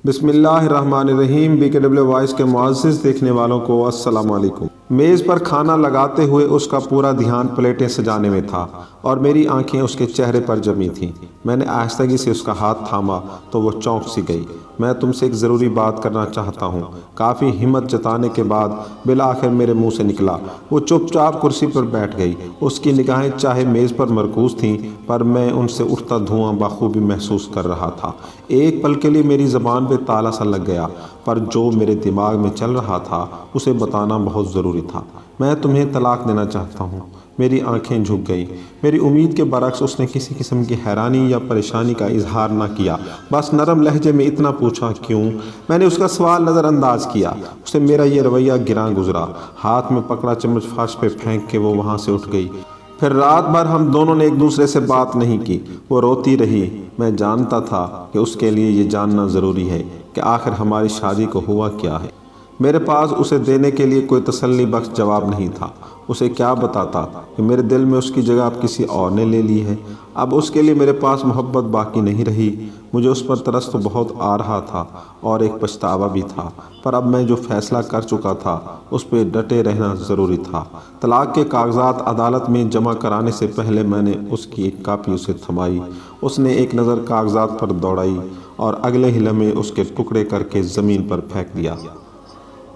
بسم اللہ الرحمن الرحیم۔ BKW وائس کے معزز دیکھنے والوں کو السلام علیکم۔ میز پر کھانا لگاتے ہوئے اس کا پورا دھیان پلیٹیں سجانے میں تھا اور میری آنکھیں اس کے چہرے پر جمی تھیں۔ میں نے آہستگی سے اس کا ہاتھ تھاما تو وہ چونک سی گئی۔ میں تم سے ایک ضروری بات کرنا چاہتا ہوں، کافی ہمت جتانے کے بعد بالآخر میرے منہ سے نکلا۔ وہ چپ چاپ کرسی پر بیٹھ گئی۔ اس کی نگاہیں چاہے میز پر مرکوز تھیں پر میں ان سے اٹھتا دھواں بخوبی محسوس کر رہا تھا۔ ایک پل کے لیے میری زبان پہ تالا سا لگ گیا، پر جو میرے دماغ میں چل رہا تھا اسے بتانا بہت ضروری تھا۔ میں تمہیں طلاق دینا چاہتا ہوں۔ میری آنکھیں جھک گئیں۔ میری امید کے برعکس اس نے کسی قسم کی حیرانی یا پریشانی کا اظہار نہ کیا، بس نرم لہجے میں اتنا پوچھا، کیوں؟ میں نے اس کا سوال نظر انداز کیا۔ اسے میرا یہ رویہ گراں گزرا۔ ہاتھ میں پکڑا چمچ فرش پہ پھینک کے وہ وہاں سے اٹھ گئی۔ پھر رات بھر ہم دونوں نے ایک دوسرے سے بات نہیں کی۔ وہ روتی رہی۔ میں جانتا تھا کہ اس کے لیے یہ جاننا ضروری ہے کہ آخر ہماری شادی کو ہوا کیا ہے۔ میرے پاس اسے دینے کے لیے کوئی تسلی بخش جواب نہیں تھا۔ اسے کیا بتاتا کہ میرے دل میں اس کی جگہ اب کسی اور نے لے لی ہے۔ اب اس کے لیے میرے پاس محبت باقی نہیں رہی۔ مجھے اس پر ترس تو بہت آ رہا تھا اور ایک پچھتاوا بھی تھا، پر اب میں جو فیصلہ کر چکا تھا اس پہ ڈٹے رہنا ضروری تھا۔ طلاق کے کاغذات عدالت میں جمع کرانے سے پہلے میں نے اس کی ایک کاپی اسے تھمائی۔ اس نے ایک نظر کاغذات پر دوڑائی اور اگلے ہی لمحے اس کے ٹکڑے کر کے زمین پر پھینک دیا۔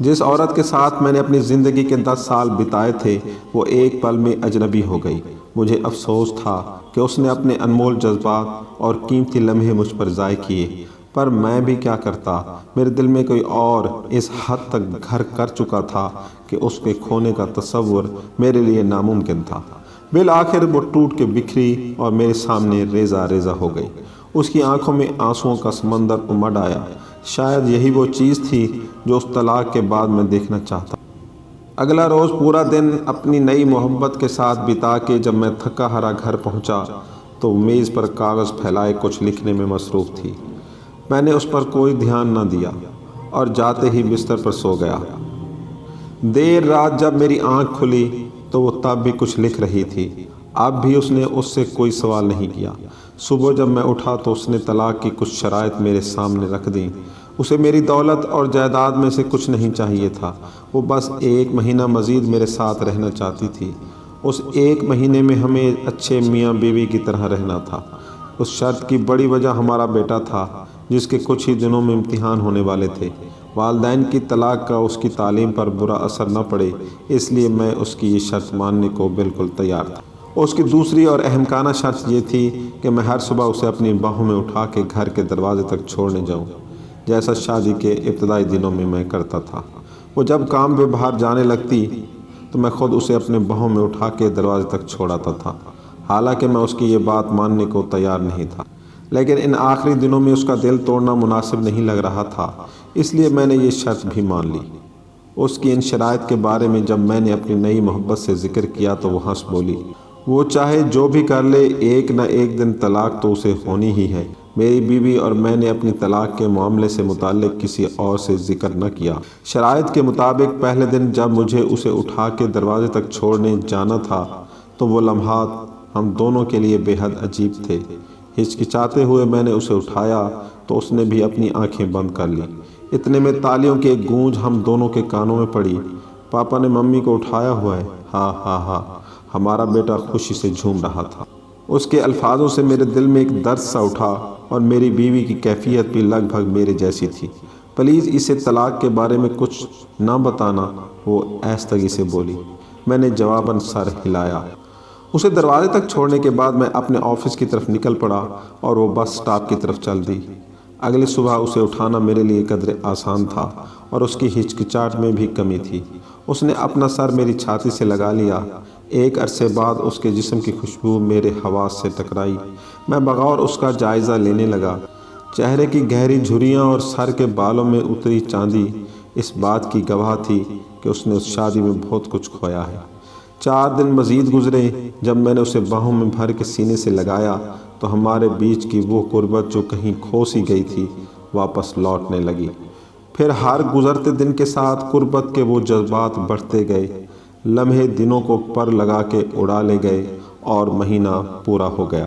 جس عورت کے ساتھ میں نے اپنی زندگی کے 10 سال بتائے تھے وہ ایک پل میں اجنبی ہو گئی۔ مجھے افسوس تھا کہ اس نے اپنے انمول جذبات اور قیمتی لمحے مجھ پر ضائع کیے، پر میں بھی کیا کرتا؟ میرے دل میں کوئی اور اس حد تک گھر کر چکا تھا کہ اس کے کھونے کا تصور میرے لیے ناممکن تھا۔ بالآخر وہ ٹوٹ کے بکھری اور میرے سامنے ریزہ ریزہ ہو گئی۔ اس کی آنکھوں میں آنسوؤں کا سمندر امڈ آیا۔ شاید یہی وہ چیز تھی جو اس طلاق کے بعد میں دیکھنا چاہتا۔ اگلا روز پورا دن اپنی نئی محبت کے ساتھ بتا کے جب میں تھکا ہرا گھر پہنچا تو میز پر کاغذ پھیلائے کچھ لکھنے میں مصروف تھی۔ میں نے اس پر کوئی دھیان نہ دیا اور جاتے ہی بستر پر سو گیا۔ دیر رات جب میری آنکھ کھلی تو وہ تب بھی کچھ لکھ رہی تھی۔ اب بھی اس نے اس سے کوئی سوال نہیں کیا۔ صبح جب میں اٹھا تو اس نے طلاق کی کچھ شرائط میرے سامنے رکھ دیں۔ اسے میری دولت اور جائیداد میں سے کچھ نہیں چاہیے تھا۔ وہ بس 1 مہینہ مزید میرے ساتھ رہنا چاہتی تھی۔ اس 1 مہینے میں ہمیں اچھے میاں بیوی کی طرح رہنا تھا۔ اس شرط کی بڑی وجہ ہمارا بیٹا تھا جس کے کچھ ہی دنوں میں امتحان ہونے والے تھے۔ والدین کی طلاق کا اس کی تعلیم پر برا اثر نہ پڑے، اس لیے میں اس کی یہ شرط ماننے کو بالکل تیار تھا۔ اس کی دوسری اور اہمکانہ شرط یہ تھی کہ میں ہر صبح اسے اپنی باہوں میں اٹھا کے گھر کے دروازے تک چھوڑنے جاؤں، جیسا شادی کے ابتدائی دنوں میں کرتا تھا۔ وہ جب کام پہ باہر جانے لگتی تو میں خود اسے اپنے باہوں میں اٹھا کے دروازے تک چھوڑاتا تھا۔ حالانکہ میں اس کی یہ بات ماننے کو تیار نہیں تھا، لیکن ان آخری دنوں میں اس کا دل توڑنا مناسب نہیں لگ رہا تھا، اس لیے میں نے یہ شرط بھی مان لی۔ اس کی ان شرائط کے بارے میں جب میں نے اپنی نئی محبت سے ذکر کیا تو وہ ہنس بولی، وہ چاہے جو بھی کر لے ایک نہ ایک دن طلاق تو اسے ہونی ہی ہے۔ میری بیوی اور میں نے اپنی طلاق کے معاملے سے متعلق کسی اور سے ذکر نہ کیا۔ شرائط کے مطابق پہلے دن جب مجھے اسے اٹھا کے دروازے تک چھوڑنے جانا تھا تو وہ لمحات ہم دونوں کے لیے بے حد عجیب تھے۔ ہچکچاتے ہوئے میں نے اسے اٹھایا تو اس نے بھی اپنی آنکھیں بند کر لی۔ اتنے میں تالیوں کی ایک گونج ہم دونوں کے کانوں میں پڑی۔ پاپا نے ممی کو اٹھایا ہوا ہے۔ ہاں ہاں ہاں، ہمارا بیٹا خوشی سے جھوم رہا تھا۔ اس کے الفاظوں سے میرے دل میں ایک درد سا اٹھا اور میری بیوی کی کیفیت بھی لگ بھگ میرے جیسی تھی۔ پلیز اسے طلاق کے بارے میں کچھ نہ بتانا، وہ آہستگی سے بولی۔ میں نے جواباً سر ہلایا۔ اسے دروازے تک چھوڑنے کے بعد میں اپنے آفس کی طرف نکل پڑا اور وہ بس سٹاپ کی طرف چل دی۔ اگلی صبح اسے اٹھانا میرے لیے قدر آسان تھا اور اس کی ہچکچاہٹ میں بھی کمی تھی۔ اس نے اپنا سر میری چھاتی سے لگا لیا۔ ایک عرصے بعد اس کے جسم کی خوشبو میرے حواس سے ٹکرائی۔ میں بغور اس کا جائزہ لینے لگا۔ چہرے کی گہری جھریاں اور سر کے بالوں میں اتری چاندی اس بات کی گواہ تھی کہ اس نے اس شادی میں بہت کچھ کھویا ہے۔ 4 دن مزید گزرے۔ جب میں نے اسے باہوں میں بھر کے سینے سے لگایا تو ہمارے بیچ کی وہ قربت جو کہیں کھو سی گئی تھی واپس لوٹنے لگی۔ پھر ہر گزرتے دن کے ساتھ قربت کے وہ جذبات بڑھتے گئے۔ لمحے دنوں کو پر لگا کے اڑا لے گئے اور مہینہ پورا ہو گیا۔